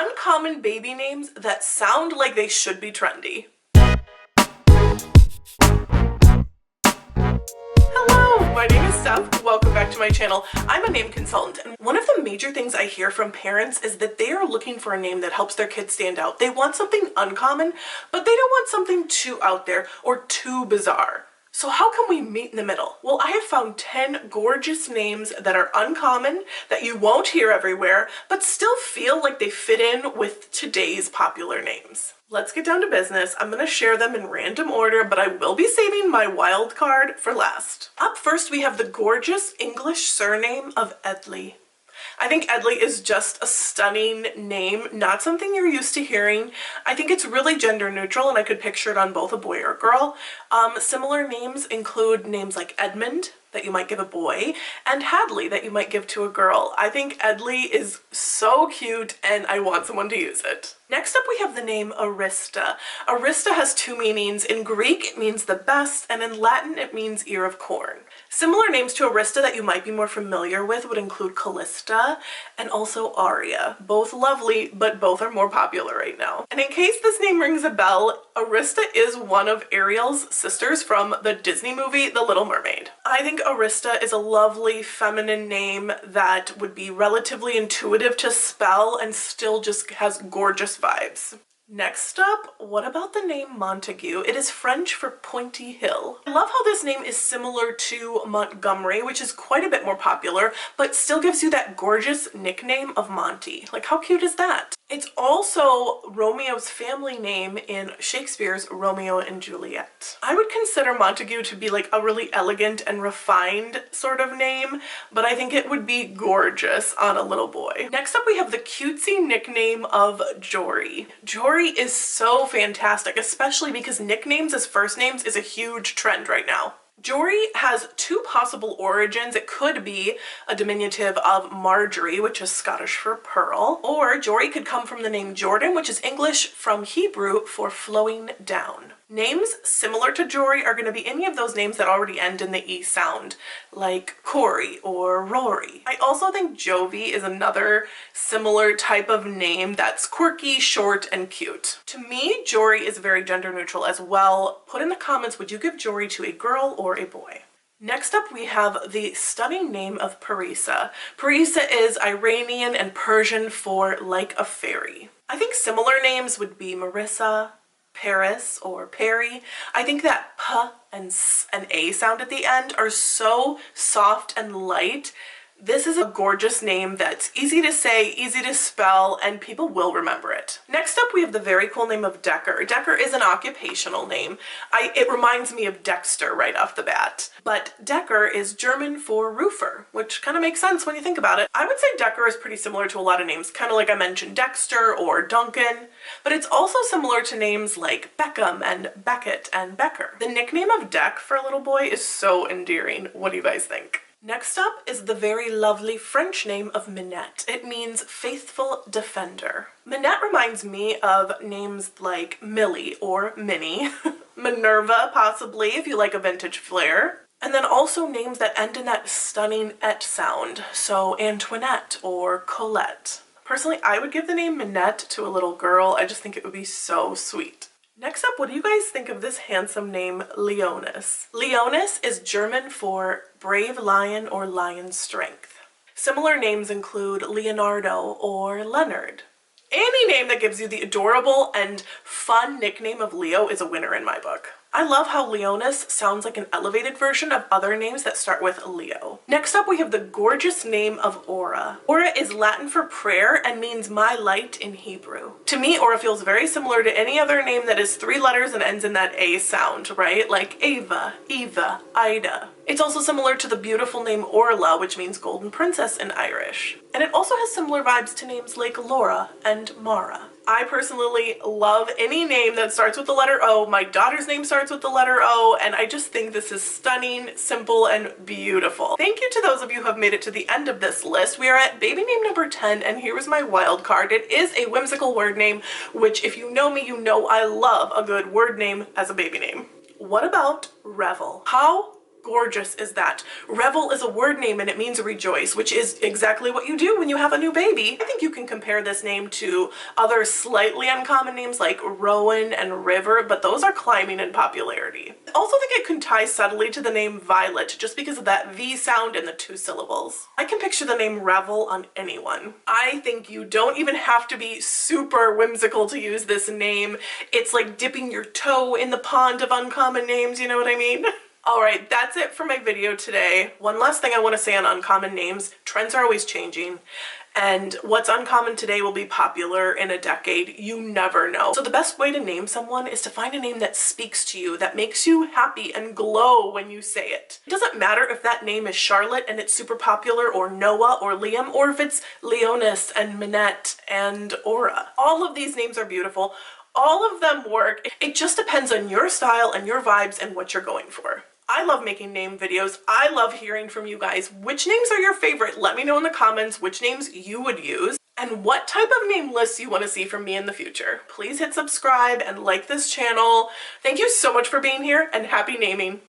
Uncommon baby names that sound like they should be trendy. Hello, my name is Steph. Welcome back to my channel. I'm a name consultant, and one of the major things I hear from parents is that they are looking for a name that helps their kids stand out. They want something uncommon, but they don't want something too out there or too bizarre. So how can we meet in the middle? Well, I have found 10 gorgeous names that are uncommon, that you won't hear everywhere, but still feel like they fit in with today's popular names. Let's get down to business. I'm going to share them in random order, but I will be saving my wild card for last. Up first, we have the gorgeous English surname of Edley. I think Edley is just a stunning name, not something you're used to hearing. I think it's really gender neutral, and I could picture it on both a boy or a girl. Similar names include names like Edmund, that you might give a boy, and Hadley, that you might give to a girl. I think Edley is so cute, and I want someone to use it. Next up, we have the name Arista. Arista has two meanings. In Greek, it means the best, and in Latin, it means ear of corn. Similar names to Arista that you might be more familiar with would include Callista and also Aria. Both lovely, but both are more popular right now. And in case this name rings a bell, Arista is one of Ariel's sisters from the Disney movie The Little Mermaid. I think Arista is a lovely feminine name that would be relatively intuitive to spell and still just has gorgeous vibes. Next up, what about the name Montague? It is French for pointy hill. I love how this name is similar to Montgomery, which is quite a bit more popular, but still gives you that gorgeous nickname of Monty. Like, how cute is that? It's also Romeo's family name in Shakespeare's Romeo and Juliet. I would consider Montague to be like a really elegant and refined sort of name, but I think it would be gorgeous on a little boy. Next up, we have the cutesy nickname of Jory. Jory is so fantastic, especially because nicknames as first names is a huge trend right now. Jory has two possible origins. It could be a diminutive of Marjorie, which is Scottish for pearl, or Jory could come from the name Jordan, which is English from Hebrew for flowing down. Names similar to Jory are going to be any of those names that already end in the E sound, like Corey or Rory. I also think Jovi is another similar type of name that's quirky, short, and cute. To me, Jory is very gender neutral as well. Put in the comments, would you give Jory to a girl or a boy? Next up, we have the stunning name of Parisa. Parisa is Iranian and Persian for like a fairy. I think similar names would be Marissa, Paris, or Perry. I think that P and S and A sound at the end are so soft and light. This is a gorgeous name that's easy to say, easy to spell, and people will remember it. Next up, we have the very cool name of Decker. Decker is an occupational name. It reminds me of Dexter right off the bat. But Decker is German for roofer, which kind of makes sense when you think about it. I would say Decker is pretty similar to a lot of names, kind of like I mentioned Dexter or Duncan, but it's also similar to names like Beckham and Beckett and Becker. The nickname of Deck for a little boy is so endearing. What do you guys think? Next up is the very lovely French name of Minette. It means faithful defender. Minette reminds me of names like Millie or Minnie, Minerva possibly if you like a vintage flair, and then also names that end in that stunning et sound, so Antoinette or Colette. Personally, I would give the name Minette to a little girl. I just think it would be so sweet. Next up, what do you guys think of this handsome name, Leonis? Leonis is German for brave lion or lion strength. Similar names include Leonardo or Leonard. Any name that gives you the adorable and fun nickname of Leo is a winner in my book. I love how Leonis sounds like an elevated version of other names that start with Leo. Next up, we have the gorgeous name of Aura. Aura is Latin for prayer and means my light in Hebrew. To me, Aura feels very similar to any other name that is 3 letters and ends in that A sound, right? Like Ava, Eva, Ida. It's also similar to the beautiful name Orla, which means golden princess in Irish. And it also has similar vibes to names like Laura and Mara. I personally love any name that starts with the letter O. My daughter's name starts with the letter O, and I just think this is stunning, simple, and beautiful. Thank you to those of you who have made it to the end of this list. We are at baby name number 10, and here is my wild card. It is a whimsical word name, which if you know me, you know I love a good word name as a baby name. What about Revel? How gorgeous is that? Revel is a word name and it means rejoice, which is exactly what you do when you have a new baby. I think you can compare this name to other slightly uncommon names like Rowan and River, but those are climbing in popularity. I also think it can tie subtly to the name Violet just because of that V sound in the 2 syllables. I can picture the name Revel on anyone. I think you don't even have to be super whimsical to use this name. It's like dipping your toe in the pond of uncommon names, you know what I mean? Alright, that's it for my video today. One last thing I want to say on uncommon names. Trends are always changing, and what's uncommon today will be popular in a decade. You never know. So the best way to name someone is to find a name that speaks to you, that makes you happy and glow when you say it. It doesn't matter if that name is Charlotte and it's super popular, or Noah or Liam, or if it's Leonis and Minette and Aura. All of these names are beautiful. All of them work. It just depends on your style and your vibes and what you're going for. I love making name videos. I love hearing from you guys. Which names are your favorite? Let me know in the comments which names you would use and what type of name lists you want to see from me in the future. Please hit subscribe and like this channel. Thank you so much for being here, and happy naming.